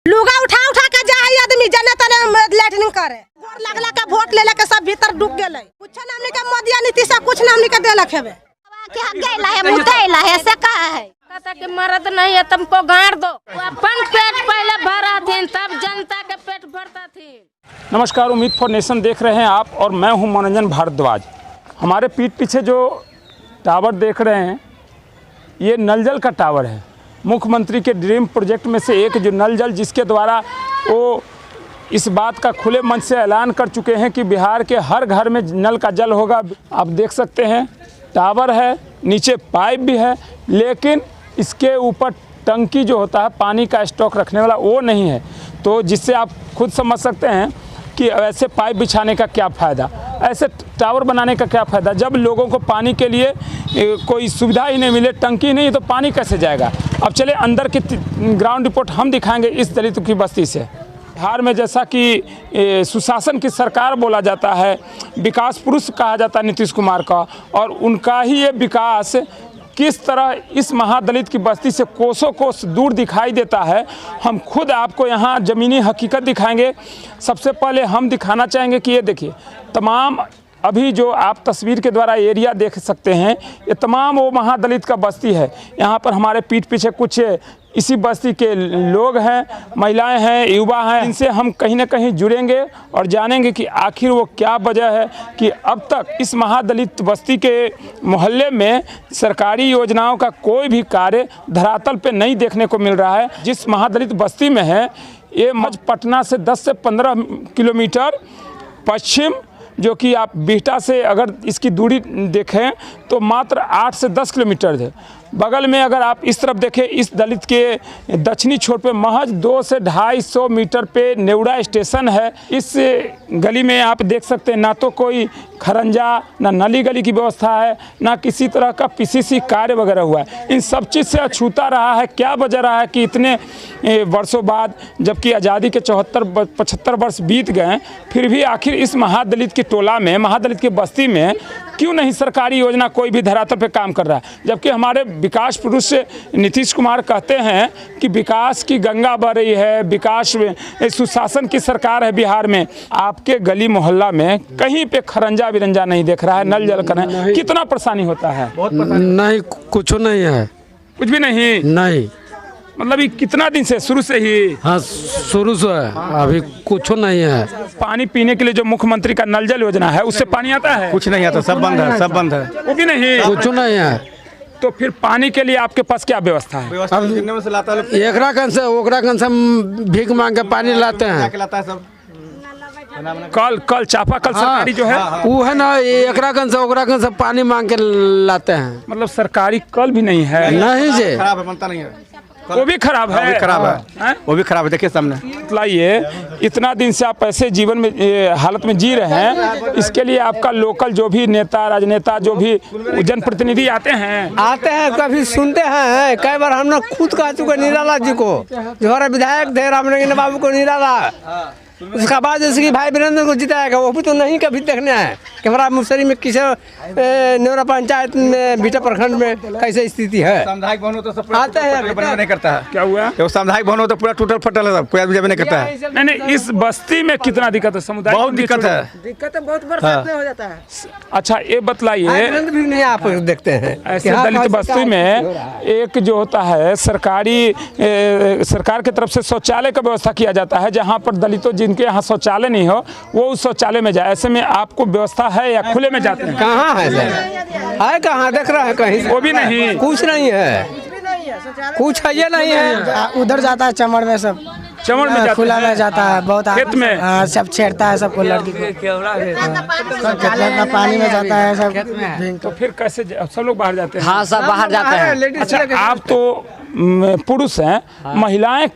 लुगा उठा उठा के जा आदमी जने तने लैटरिंग करे लगला का वोट ले लेके सब भीतर डूब गेले। कुछ ना हमनी के मोदी नीतीश कुछ ना हमनी के देलक हेबे के हक गइला है मुतैला है से का है कहता कि मर्द नहीं है तुमको गाड़ दो। अपन पेट पहले भरा थे तब जनता के पेट भरता थी। नमस्कार, उम्मीद फॉर नेशन देख रहे हैं आप और मैं हूं मनोरंजन भारद्वाज। हमारे पीठ पीछे जो टावर देख रहे हैं ये नल जल का टावर है। मुख्यमंत्री के ड्रीम प्रोजेक्ट में से एक जो नल जल, जिसके द्वारा वो इस बात का खुले मन से ऐलान कर चुके हैं कि बिहार के हर घर में नल का जल होगा। आप देख सकते हैं टावर है, नीचे पाइप भी है, लेकिन इसके ऊपर टंकी जो होता है पानी का स्टॉक रखने वाला वो नहीं है। तो जिससे आप खुद समझ सकते हैं कि ऐसे पाइप बिछाने का क्या फ़ायदा, ऐसे टावर बनाने का क्या फ़ायदा। जब लोगों को पानी के लिए कोई सुविधा ही नहीं मिले, टंकी नहीं, तो पानी कैसे जाएगा। अब चले अंदर की ग्राउंड रिपोर्ट हम दिखाएंगे इस दलित की बस्ती से। बिहार में जैसा कि सुशासन की सरकार बोला जाता है, विकास पुरुष कहा जाता है नीतीश कुमार का, और उनका ही ये विकास किस तरह इस महादलित की बस्ती से कोसों कोस दूर दिखाई देता है, हम खुद आपको यहाँ ज़मीनी हकीकत दिखाएंगे। सबसे पहले हम दिखाना चाहेंगे कि ये देखिए, तमाम अभी जो आप तस्वीर के द्वारा एरिया देख सकते हैं, ये तमाम वो महादलित का बस्ती है। यहाँ पर हमारे पीठ पीछे कुछ इसी बस्ती के लोग हैं, महिलाएं हैं, युवा हैं। इनसे हम कहीं ना कहीं जुड़ेंगे और जानेंगे कि आखिर वो क्या वजह है कि अब तक इस महादलित बस्ती के मोहल्ले में सरकारी योजनाओं का कोई भी कार्य धरातल पे नहीं देखने को मिल रहा है। जिस महादलित बस्ती में है ये पटना से 10 से 15 किलोमीटर पश्चिम, जो कि आप बिहटा से अगर इसकी दूरी देखें तो मात्र 8 से 10 किलोमीटर है। बगल में अगर आप इस तरफ देखें, इस दलित के दक्षिणी छोर पे महज 200 से 250 मीटर पे नेवड़ा स्टेशन है। इस गली में आप देख सकते हैं ना तो कोई खरंजा, ना नली गली की व्यवस्था है, ना किसी तरह का पीसीसी कार्य वगैरह हुआ है। इन सब चीज़ से अछूता रहा है। क्या वजह रहा है कि इतने वर्षों बाद, जबकि आज़ादी के 74-75 वर्ष बीत गए, फिर भी आखिर इस महादलित की टोला में, महादलित की बस्ती में क्यों नहीं सरकारी योजना कोई भी धरातल पे काम कर रहा है। जबकि हमारे विकास पुरुष नीतीश कुमार कहते हैं कि विकास की गंगा बह रही है, विकास सुशासन की सरकार है बिहार में। आपके गली मोहल्ला में कहीं पे खरंजा बिरंजा नहीं देख रहा है, नल जल करना कितना परेशानी होता है। नहीं, कुछ नहीं है, कुछ भी नहीं। नहीं मतलब ये कितना दिन से, शुरू से ही? हाँ, शुरू से है, अभी कुछ नहीं है। पानी पीने के लिए जो मुख्यमंत्री का नल जल योजना है उससे पानी आता है? कुछ नहीं आता, सब बंद है, सब बंद है, वो भी नहीं, कुछ नहीं है। तो फिर पानी के लिए आपके पास क्या व्यवस्था है? एकरा कन से ओकरा कन से हम भीख मांग के पानी लाते हैं। कल चापाकल सरकारी जो है वो है ना, एकरा कन से ओकरा कन से पानी मांग के लाते हैं। मतलब सरकारी कल भी नहीं है? नहीं जी, खराब है, बनता नहीं है, वो भी खराब है, खराब है, वो भी खराब है। देखिए सामने, लाइए, इतना दिन से आप ऐसे जीवन में हालत में जी रहे हैं, इसके लिए आपका लोकल जो भी नेता, राजनेता, जो भी जनप्रतिनिधि आते हैं कभी सुनते हैं। कई बार हम लोग खुद कह चुके निराला जी को, जो हमारे विधायक थे रामनगीन बाबू को, निराला। उसका बाद जैसे कि भाई वीरेंद्र को जिताएगा, वो भी तो नहीं कभी देखने आए कि हमारा मुसरी में किसे नेवरा पंचायत में बीटा प्रखंड में कैसे स्थिति है। सामुदायिक भवन हो तो सब आते हैं, नहीं करता है। क्या हुआ? तो सामुदायिक भवन हो तो पूरा टूटल फटल है, कोई आदमी नहीं करता है। नहीं, इस बस्ती में कितना दिक्कत है? समुदाय बहुत दिक्कत है, दिक्कत है, बहुत बरसात में हो जाता है। अच्छा, ये बतलाइए, भी नहीं आप देखते हैं ऐसे दलित बस्ती में एक जो होता है सरकार की तरफ से शौचालय का व्यवस्था किया जाता है, जहाँ पर दलितों जिनके यहाँ शौचालय नहीं हो वो उस शौचालय में जाए। ऐसे में आपको व्यवस्था है या खुले में जाते हैं? कहाँ है सर, है कहाँ देख रहा है, कहीं वो भी नहीं, कुछ नहीं है, कुछ है, ये नहीं है। उधर जाता है चमड़ में, सब चमड़ में जाता खुला में जाता है, बहुत खेत में सब छेड़ता है सबको, लड़की को पानी में जाता है सब। तो फिर कैसे सब लोग बाहर जाते हैं? हाँ, सब बाहर जाते हैं। अच्छा, आप तो पुरुष हैं, महिलाएं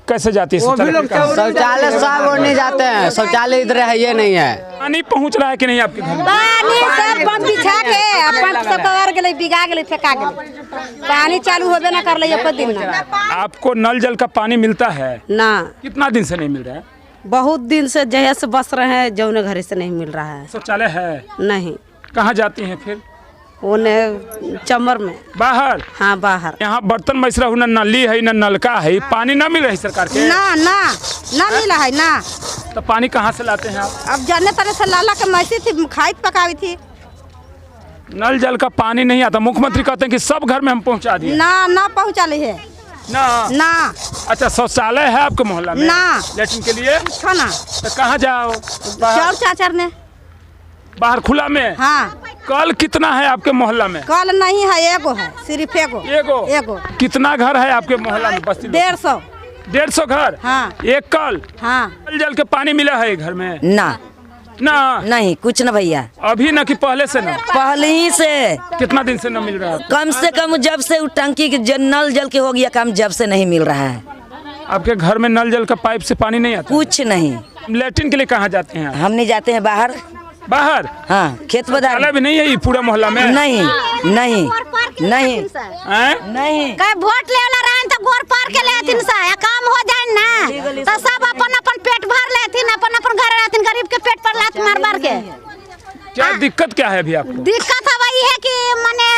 कैसे जाती है? शौचालय सब और नहीं जाते हैं, शौचालय इधर है, ये नहीं है। पानी पहुंच रहा है कि नहीं आपके घर में? पानी सब बंद बिछा के अपन सब कवर गेले, बिगा गेले, फेंका गेले, पानी चालू होबे ना कर ले एको दिन ना। आपको नल जल का पानी मिलता है ना? कितना दिन से नहीं मिल रहा है? बहुत दिन से जहे से बस रहे हैं, जौने घरे से नहीं मिल रहा है। शौचालय है नहीं। कहाँ जाती हैं फिर? उन्हें चमर में। बाहर? हाँ बाहर। यहाँ बर्तन मैसरा हो, न नली है न नलका है, पानी ना मिल रही सरकार के? ना मिला है ना। तो पानी कहाँ से लाते हैं आप? अब जाने तरह से लाला के मैसी थी, खाई पकावी थी। नल जल का पानी नहीं आता। मुख्यमंत्री कहते हैं कि सब घर में हम पहुँचा दिए। ना पहुँचा ली है ना। अच्छा, शौचालय है आपके मोहल्ला में? ना। लेटरिन के लिए ना। तो कहाँ जाओ? चार चाचर ने बाहर खुला में? हाँ। कल कितना है आपके मोहल्ला में? कल नहीं है, एगो है, सिर्फ एगो। कितना घर है आपके मोहल्ला में? बस्ती 150 घर। हाँ। एक कल? हाँ। नल जल के पानी मिला है घर में? ना नहीं कुछ ना भैया। अभी ना कि पहले से ना? पहले ही से। कितना दिन से न मिल रहा है? कम से कम जब से टंकी के नल जल के हो गया काम, जब से नहीं मिल रहा है। आपके घर में नल जल का पाइप से पानी नहीं आता? कुछ नहीं। लेटरिन के लिए कहाँ जाते हैं? हम नहीं जाते हैं बाहर। हाँ, खेत बाजार भी नहीं है ये पूरा मोहल्ला में? नहीं। कहीं वोट ले वाला रहे तो गोर पार के लेथिन सा, या काम हो जाए ना तो सब अपन पेट भर लेथिन, अपन घर रहथिन, गरीब के पेट पर लात मार के। क्या दिक्कत क्या है अभी आपको? दिक्कत है वही है कि मने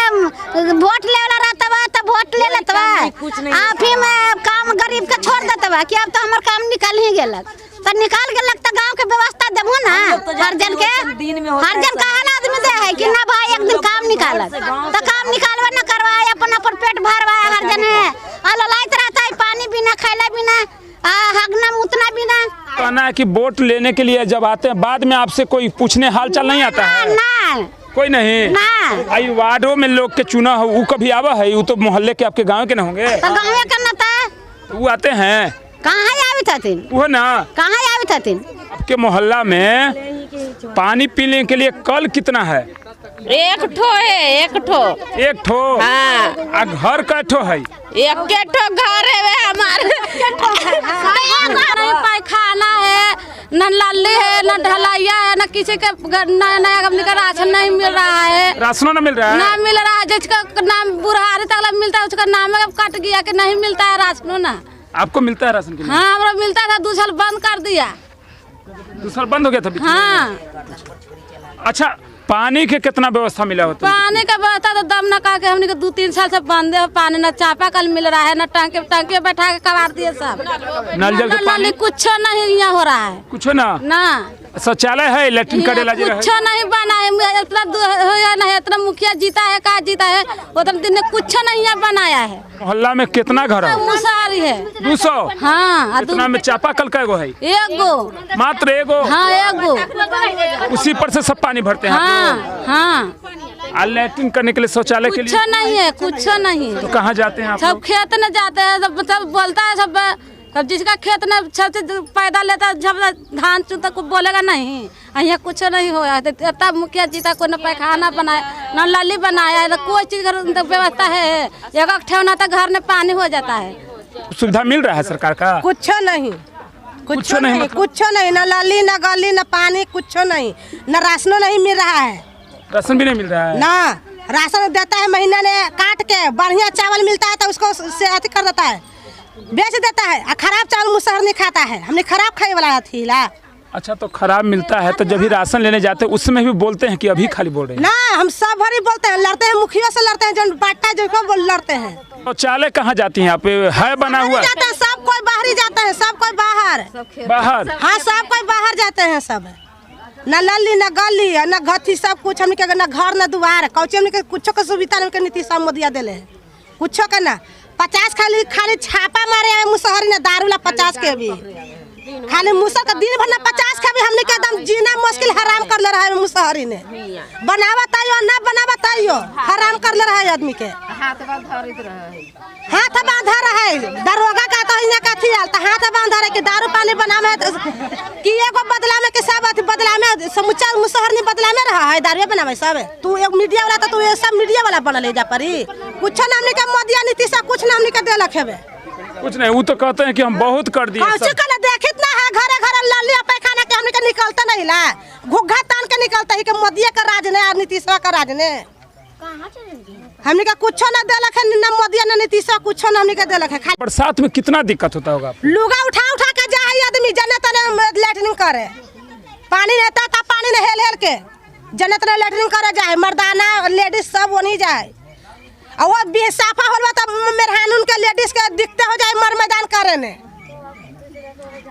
वोट ले वाला रहता तो वोट ले लेता, आप ही में काम गरीब के छोड़ देता कि अब तो हमार काम निकाल ही गेलक, तो निकाल गेलक तो गांव के व्यवस्था देबो ना। हर जन कहल आदमी दे है कि ना भाई एक दिन काम निकालत, तो काम निकालवा ना करवाए, अपन पेट भरवाए। हर जन ललाइत रहता है, पानी बिना, खैला बिना, हगना मुतना बिना। कहना है कि वोट लेने के लिए जब आते हैं बाद में आपसे कोई पूछने हाल चाल नहीं आता है? ना कोई नहीं ना। आई वार्डों में लोग के चुना हो, वो कभी आवा है? वो तो मोहल्ले के आपके गांव के ना होंगे? तो गाँव के ना था, वो आते हैं? कहाँ आवे थथिन? वो ना कहाँ आवे थथिन? आपके मोहल्ला में पानी पीने के लिए कल कितना है? एक ठो। हाँ। घर कै ठो है? एक ठो घर है हमारे। नहीं पैखाना है, न लाली है, न ढलैया है, न किसी के नया कंपनी का राशन नहीं मिल रहा है। राशन ना मिल रहा है? ना मिल रहा है, जिसका नाम बुढ़ारी तक मिलता है उसका नाम कट गया कि नहीं मिलता है राशन ना। आपको मिलता है राशन के लिए? हाँ, हमरा मिलता था, 2 साल बंद कर दिया। 2 साल बंद हो गया था बीच में? हाँ। अच्छा, पानी के कितना व्यवस्था मिला होता है? पानी का व्यवस्था तो दम न का के हमने 2-3 साल से बंद है पानी, न चापाकल मिल रहा है, न टंकी बैठा के कबाड़ दिए सब। नल जल के पानी कुछ नहीं यहाँ हो रहा है। कुछ ना? शौचालय है, लेटरिन का डेला कुछ नहीं बना है, इतना मुखिया जीता है, का जीता है, उतना दिन ने कुछ नहीं है बनाया है। मोहल्ला में कितना घर है? मुसारी है 200। हाँ। इतना में चापाकल का एगो है? एगो, मात्र एगो? हाँ एगो। उसी पर से सब पानी भरते हैं? हाँ। लेटरिन करने के लिए, शौचालय के लिए कुछ नहीं है, कुछ नहीं। तो कहाँ जाते हैं आप? सब खेत में जाते हैं, सब बोलता है सब जिसका खेत में सब पैदा लेता है, जब धान चुनता को बोलेगा नहीं, यहाँ कुछ नहीं हुआ। इतना मुखिया जीता, कोई न पैखाना बनाया, न लाली बनाया, न कोई चीज व्यवस्था है। एक ठेवना तो घर में पानी हो जाता है। सुविधा मिल रहा है सरकार का? कुछ नहीं, कुछ नहीं, न लाली, न गली, न पानी, कुछ नहीं, न राशन नहीं मिल रहा है। राशन भी नहीं मिल रहा है? ना, राशन देता है महीने ने काट के, बढ़िया चावल मिलता है तो उसको से अति कर देता है, बेच देता है। खराब चावल मुसहर नहीं खाता है, हमने खराब खाने वाला थी ला। अच्छा, तो खराब मिलता है तो जब भी राशन लेने जाते हैं उसमें भी बोलते हैं कि अभी खाली बोल रहे हैं? ना, हम सब भरी बोलते हैं, लड़ते हैं, मुखिया से लड़ते हैं, जो बांटता है जो लड़ते हैं। शौचालय कहाँ जाती हैं आप? है बना हुआ? सब कोई बाहर ही जाते हैं, सब कोई बाहर। हाँ, सब कोई बाहर जाते हैं सब। न लल्ली, न गली, न घथी, सब कुछ हमने न घर, न दुआर, कौचे हमने कुछ के सुविधा नहीं नीतीश मोदी दिले है, कुछ के ना। 50 खाली छापा मारे मुसहरी ने दारू ला 50 के भी, खाली मुसहर का दिन भर ना 50 का भी हमने के एकदम जीना मुश्किल हराम कर ले रहा है मुसहरी ने। बनावा ताइयो ना बनावा ताइयो हराम कर ले रहा है आदमी के। हाथ बांधा रहा है दरोगा का, तो इन्हें का थी आलता हाथ बांधा रहे कि दारू पानी बनावे कि एगो बदला में के सब बदला में समुचा मुसहर नहीं बदला में रहा है, दारू बनावे सब। तू एक मीडिया वाला, तो तू ये सब मीडिया वाला बना ले जा परी। कुछ ना हमने का मोदी नीतीश कुछ ना हमने का देलक है, कुछ नहीं। वो तो कहते हैं कि हम बहुत कर दिए। देखित ना है, घरे घरे लाली पैखाना के हमने का निकलता नहीं ला, घुग्घा तान के निकलता है कि मोदी का राज ने और नीतीश का राज ने। हमने का कुछ ना देलक है, ना मोदी ना नीतीश कुछ ना हमने का देलक है। बरसात में कितना दिक्कत होता होगा? लुगा उठा के जाए आदमी, जने तने लेटरिन करे, पानी रहता था, पानी ने हेल के जनता लेटरिन करे जाए, मर्दाना लेडीज सब वहीं जाए। और वो भी साफा होलवा तब मेहरानून के लेडीज के दिखते हो जाए मर मैदान करे ने।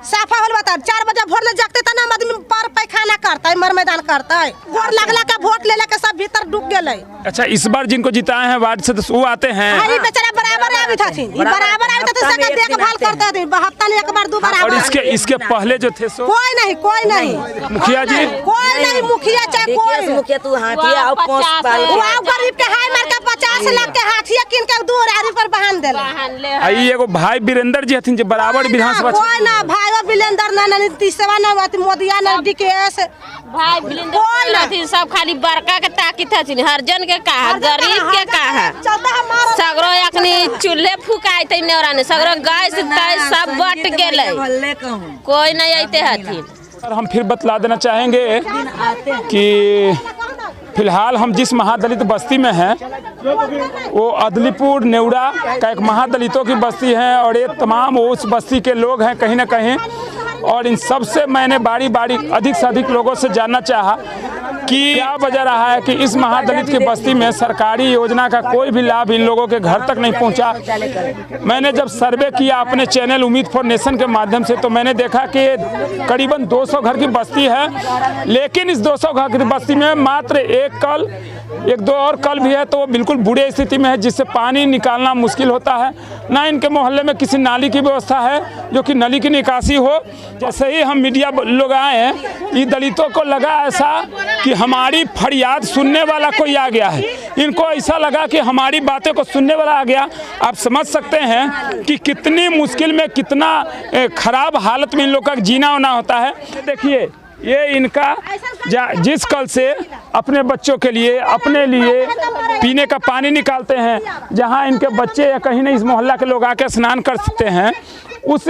साफा होलवा तब 4 बजे भोर ले जगते तना आदमी पर पैखाना करता है, मर मैदान करता है। गोर लगला के वोट ले के सब भीतर डूब गेले। अच्छा, इस बार जिनको जिताए हैं वार्ड सदस्य वो आते हैं? अरे बेचारा बराबर आवी था, बराबर आवी था, सबका देखभाल करते थे, हफ्ता में 1 बार 2 बार। और इसके पहले जो थे सो कोई नहीं मुखिया जी, कोई नहीं मुखिया चाहे कोई मुखिया तू हाथिया और 5 साल वो गरीब के हाय मार के 50 लाख के हाथिया किन के 2 रारी पर बहान देला। आई एगो भाई वीरेंद्र जी हथिन जे बराबर विधानसभा कोई ना भाई वो वीरेंद्र ना तीसवा ना मोदिया ना डीकेएस भाई वीरेंद्र थी सब खाली बड़का के ताकी थी, हर जन के कहा, गरीब के कहा। सगरो अखनी चूल्हे फुकाई थे नेवरा ने, सगरो गैस तैस सब बट गेले, कोई नहीं आते हथिन। और हम फिर बतला देना चाहेंगे कि फिलहाल हम जिस महादलित बस्ती में हैं वो अदलीपुर नेवरा का एक महादलितों की बस्ती है और ये तमाम उस बस्ती के लोग हैं कहीं ना कहीं। और इन सब से मैंने बारी बारी अधिक से अधिक लोगों से जानना चाहा कि क्या वजह रहा है कि इस महादलित की बस्ती में सरकारी योजना का कोई भी लाभ इन लोगों के घर तक नहीं पहुंचा। मैंने जब सर्वे किया अपने चैनल उम्मीद फॉर नेशन के माध्यम से तो मैंने देखा कि करीबन 200 घर की बस्ती है, लेकिन इस 200 घर की बस्ती में मात्र एक दो और कल भी है तो वो बिल्कुल बुरी स्थिति में है, जिससे पानी निकालना मुश्किल होता है। ना इनके मोहल्ले में किसी नाली की व्यवस्था है जो कि नली की निकासी हो। जैसे ही हम मीडिया लोग आए हैं, ये दलितों को लगा ऐसा कि हमारी फरियाद सुनने वाला कोई आ गया है। इनको ऐसा लगा कि हमारी बातें को सुनने वाला आ गया। आप समझ सकते हैं कि कितनी मुश्किल में, कितना खराब हालत में इन लोग का जीना होना होता है। देखिए ये इनका जिस कल से अपने बच्चों के लिए, अपने लिए पीने का पानी निकालते हैं, जहां इनके बच्चे या कहीं नहीं इस मोहल्ला के लोग आकर स्नान कर सकते हैं, उस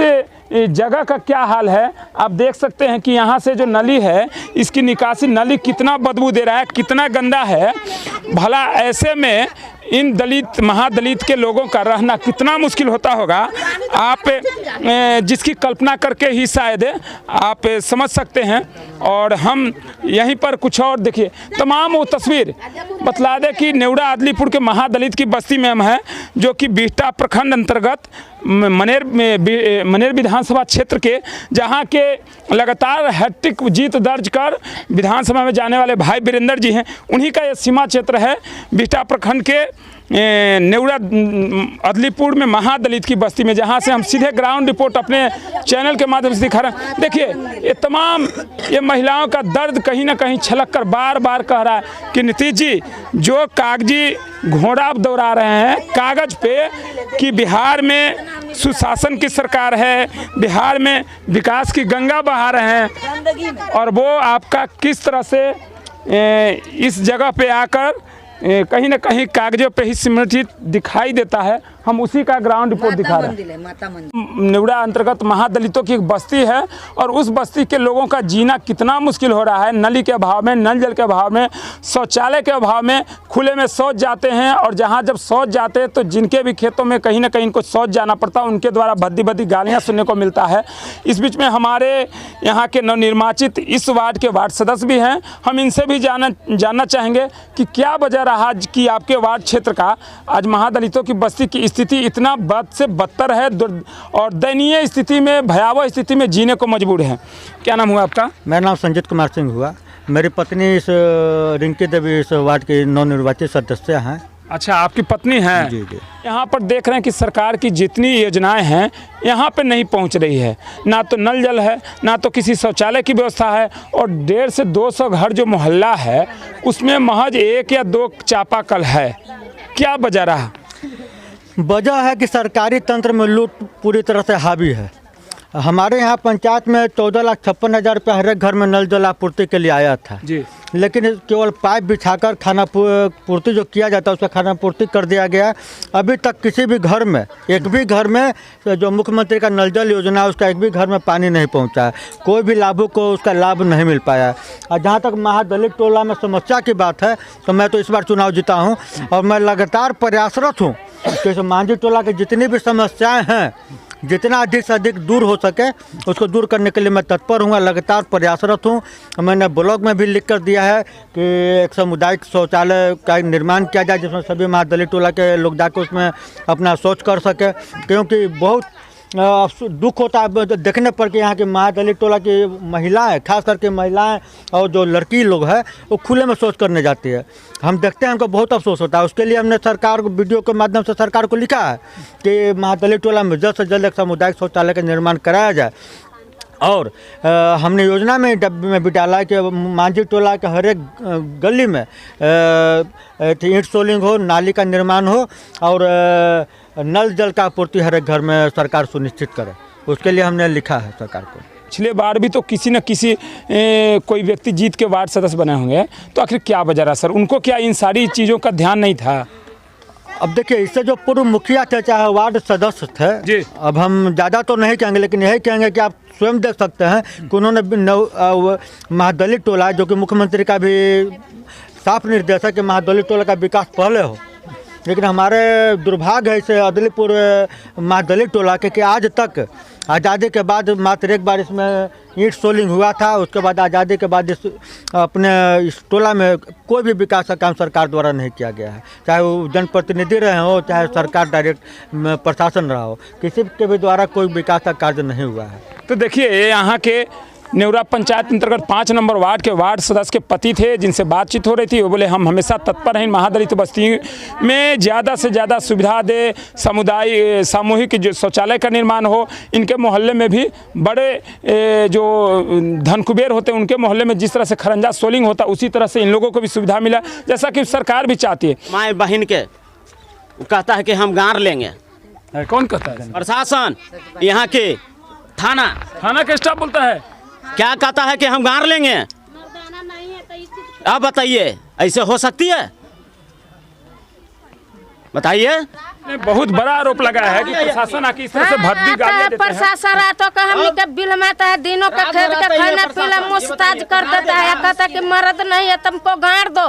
जगह का क्या हाल है आप देख सकते हैं कि यहाँ से जो नली है इसकी निकासी नली कितना बदबू दे रहा है, कितना गंदा है। भला ऐसे में इन दलित महादलित के लोगों का रहना कितना मुश्किल होता होगा, आप जिसकी कल्पना करके ही शायद आप समझ सकते हैं। और हम यहीं पर कुछ और देखिए तमाम वो तस्वीर बतला दें कि नेवरा अदलीपुर के महादलित की बस्ती में हम हैं, जो कि बिहटा प्रखंड अंतर्गत मनेर विधानसभा क्षेत्र के, जहां के लगातार हैट्रिक जीत दर्ज कर विधानसभा में जाने वाले भाई वीरेंद्र जी हैं। उन्हीं का ये सीमा क्षेत्र है बिहटा प्रखंड के नेवरा अदलीपुर में महादलित की बस्ती में, जहां से हम सीधे ग्राउंड रिपोर्ट अपने चैनल के माध्यम से दिखा रहे हैं। देखिए ये तमाम ये महिलाओं का दर्द कहीं ना कहीं छलक कर बार बार कह रहा है कि नीतीश जी जो कागजी घोड़ा आप दौड़ा रहे हैं कागज पे कि बिहार में सुशासन की सरकार है, बिहार में विकास की गंगा बहा रहे हैं, और वो आपका किस तरह से इस जगह पे आकर कहीं ना कहीं कागजों पे ही सिमटित दिखाई देता है। हम उसी का ग्राउंड रिपोर्ट दिखा रहे हैं। नेवरा अंतर्गत महादलितों की एक बस्ती है और उस बस्ती के लोगों का जीना कितना मुश्किल हो रहा है। नली के अभाव में, नल जल के अभाव में, शौचालय के अभाव में खुले में शौच जाते हैं, और जहां जब शौच जाते हैं तो जिनके भी खेतों में कहीं ना कहीं इनको शौच जाना पड़ता है, उनके द्वारा भद्दी भद्दी गालियाँ सुनने को मिलता है। इस बीच में हमारे यहाँ के नवनिर्वाचित इस वार्ड के वार्ड सदस्य भी हैं, हम इनसे भी जानना चाहेंगे कि क्या वजह रहा कि आपके वार्ड क्षेत्र का आज महादलितों की बस्ती की स्थिति इतना बद से बदतर है और दयनीय स्थिति में, भयावह स्थिति में जीने को मजबूर है। क्या नाम हुआ आपका? मेरा नाम संजीत कुमार सिंह हुआ। मेरी पत्नी इस रिंकी देवी इस वार्ड के नवनिर्वाचित सदस्य हैं। अच्छा, आपकी पत्नी हैं? जी जी। यहाँ पर देख रहे हैं कि सरकार की जितनी योजनाएं हैं यहाँ पे नहीं पहुँच रही है। ना तो नल जल है, ना तो किसी शौचालय की व्यवस्था है, और 150 से 200 घर जो मोहल्ला है उसमें महज 1 या 2 चापाकल है। क्या वजह रहा? वजह है कि सरकारी तंत्र में लूट पूरी तरह से हावी है। हमारे यहाँ पंचायत में 14,56,000 रुपये हर एक घर में नल जल आपूर्ति के लिए आया था जी, लेकिन केवल पाइप बिछाकर खाना पूर्ति जो किया जाता है उसका खाना पूर्ति कर दिया गया। अभी तक किसी भी घर में, एक भी घर में जो मुख्यमंत्री का नल जल योजना है उसका एक भी घर में पानी नहीं पहुंचा है। कोई भी लाभुक को उसका लाभ नहीं मिल पाया। और जहां तक महादलित टोला में समस्या की बात है तो मैं तो इस बार चुनाव जीता हूँ और मैं लगातार प्रयासरत हूँ कि मांझी टोला की जितनी भी समस्याएँ हैं जितना अधिक से अधिक दूर हो सके उसको दूर करने के लिए मैं तत्पर हूँ, लगातार प्रयासरत हूँ। मैंने ब्लॉग में भी लिख कर दिया है कि एक सामुदायिक शौचालय का निर्माण किया जाए जिसमें सभी महादलित टोला के लोग जाकर उसमें अपना शौच कर सके, क्योंकि बहुत दुख होता है देखने पर कि यहाँ के महादलित टोला की महिलाएं, खास करके महिलाएं और जो लड़की लोग हैं वो खुले में शौच करने जाती है। हम देखते हैं, हमको बहुत अफसोस होता है। उसके लिए हमने सरकार को वीडियो के माध्यम से सरकार को लिखा है कि महादलित टोला में जल्द से जल्द एक सामुदायिक शौचालय का निर्माण कराया जाए। और हमने योजना में डब्बे में भी डाला है कि मांझी टोला के हर एक गली में ईंट सोलिंग हो, नाली का निर्माण हो और नल जल का आपूर्ति हर एक घर में सरकार सुनिश्चित करे। उसके लिए हमने लिखा है सरकार को। पिछले बार भी तो किसी न किसी कोई व्यक्ति जीत के वार्ड सदस्य बने होंगे, तो आखिर क्या वजह रहा सर? उनको क्या इन सारी चीज़ों का ध्यान नहीं था? अब देखिए, इससे जो पूर्व मुखिया थे चाहे वार्ड सदस्य थे जी, अब हम ज़्यादा तो नहीं कहेंगे, लेकिन यही कहेंगे कि आप स्वयं देख सकते हैं कि उन्होंने महादलित टोला, जो कि मुख्यमंत्री का भी साफ निर्देश है कि महादलित टोला का विकास पहले हो, लेकिन हमारे दुर्भाग्य है इसे अदलीपुर महादलित टोला के कि आज तक आज़ादी के बाद मात्र एक बार इसमें ईंट सोलिंग हुआ था। उसके बाद आज़ादी के बाद इस टोला में कोई भी विकास का काम सरकार द्वारा नहीं किया गया है, चाहे वो जनप्रतिनिधि रहे हो चाहे सरकार डायरेक्ट प्रशासन रहा हो, किसी के भी द्वारा कोई विकास का कार्य नहीं हुआ है। तो देखिए, यहाँ के नेवरा पंचायत अंतर्गत 5 नंबर वार्ड के वार्ड सदस्य के पति थे जिनसे बातचीत हो रही थी। वो बोले हम हमेशा तत्पर हैं महादलित बस्ती में ज़्यादा से ज़्यादा सुविधा दे, समुदाय सामूहिक जो शौचालय का निर्माण हो। इनके मोहल्ले में भी बड़े जो धनकुबेर होते हैं उनके मोहल्ले में जिस तरह से खरंजा सोलिंग होता उसी तरह से इन लोगों को भी सुविधा मिला, जैसा कि सरकार भी चाहती है। माए बहन के कहता है कि हम गाड़ लेंगे। कौन कहता है? प्रशासन, यहाँ के थाना के स्टाफ बोलता है। क्या कहता है कि हम गाड़ लेंगे? अब बताइए, ऐसे हो सकती है? बताइए। बहुत बड़ा आरोप लगा है कि प्रशासन आके इस तरह से भर्ती गाड़ देते हैं। प्रशासन आता है हमनी के बिल में आता है, दिनों का खेत का खाना पीना मुस्ताज कर देता है, कहता है कि मर्द नहीं है तुमको गाड़ दो,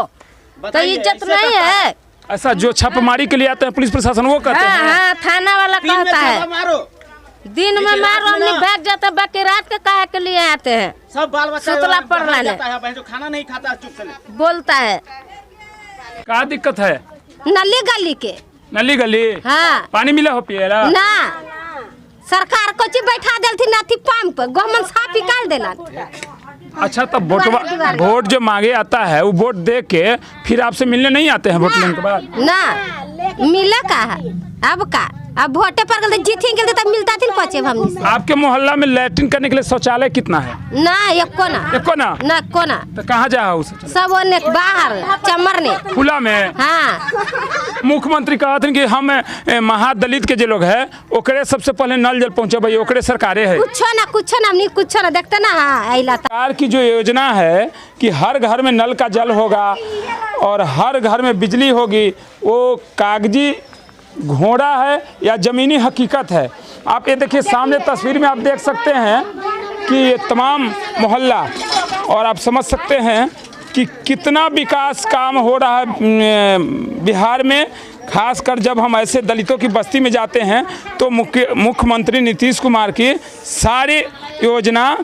तो इज्जत नहीं है। ऐसा जो छापेमारी के लिए आते हैं पुलिस प्रशासन वो कहते हैं। हाँ, थाना वाला कहता है दिन में मारो हमने भाग जाता, बाकी रात के काहे के लिए आते हैं? सब बाल बच्चा सुतला पड़ रहा है, जो खाना नहीं खाता चुप से बोलता है। क्या दिक्कत है? नली गली के नली गली। हाँ, पानी मिला हो पिएला ना सरकार को बैठा देती नाथी पंप गवर्नमेंट साफ निकाल देना। अच्छा, तब वोट जो मांगे आता है वो वोट दे के फिर आपसे मिलने नहीं आते हैं वोट लेने के बाद? ना मिले का है अब वोटे पर गलती जीतेंगे तब मिलता थी पचे हमने। आपके मोहल्ला में लैट्रिन करने के लिए शौचालय कितना है? ना एको ना तो कहाँ जा सब ओने बाहर चमर ने खुला में। हाँ, मुख्यमंत्री कहते हैं कि हम महादलित के जो लोग है ओकरे सबसे पहले नल जल पहुँचे भाई, ओकरे सरकारे है। कुछ ना देखते ना। हाँ, सरकार की जो योजना है कि हर घर में नल का जल होगा और हर घर में बिजली होगी, वो कागजी घोड़ा है या ज़मीनी हकीकत है? आप ये देखिए, सामने तस्वीर में आप देख सकते हैं कि ये तमाम मोहल्ला, और आप समझ सकते हैं कि कितना विकास काम हो रहा है बिहार में। खासकर जब हम ऐसे दलितों की बस्ती में जाते हैं तो मुख्यमंत्री नीतीश कुमार की सारी योजना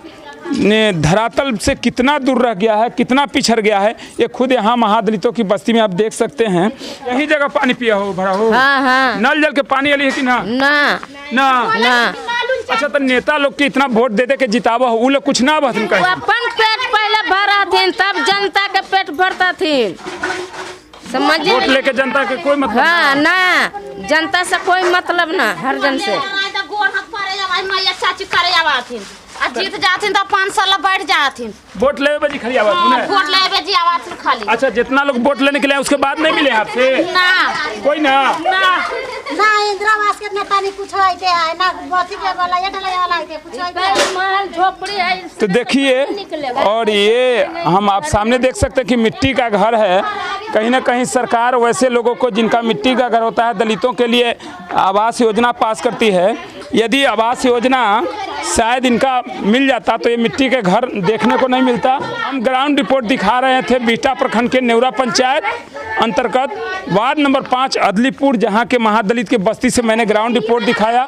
धरातल से कितना दूर रह गया है, कितना पिछड़ गया है, ये खुद यहाँ महादलितों की बस्ती में आप देख सकते हैं। यही जगह पानी पिया हो, भरा हो। हाँ। नल जल के पानी वाली है कि ना? ना। अच्छा, तो नेता लोग के इतना वोट दे के जितावा हो, वो लोग कुछ ना बतन कहे। अपन पेट पहले भरा थी तब जनता के पेट भरता थी, समझिए। वोट लेके जनता के कोई मतलब? हाँ, ना जनता से कोई मतलब ना, हर जन से। जीत जाती तो 5 साल बैठ जाती। वोट ले बजी खाली आवाज वोट ले बजी आवाज खाली। अच्छा, जितना लोग वोट लेने के लिए उसके बाद नहीं मिले आपसे? ना कोई ना इंदिरा आवास कितना पानी कुछ है ना बत्ती के वाला ये डले वाला है कुछ है महल झोपड़ी है। तो देखिए, और ये हम आप सामने देख सकते हैं कि मिट्टी का घर है। कहीं ना कहीं सरकार वैसे लोगों को जिनका मिट्टी का घर होता है, दलितों के लिए आवास योजना पास करती है। यदि आवास योजना शायद इनका मिल जाता तो ये मिट्टी के घर देखने को नहीं मिलता। हम ग्राउंड रिपोर्ट दिखा रहे थे बिहटा प्रखंड के नेवरा पंचायत अंतर्गत वार्ड नंबर 5 अदलीपुर, जहां के महादलित के बस्ती से मैंने ग्राउंड रिपोर्ट दिखाया।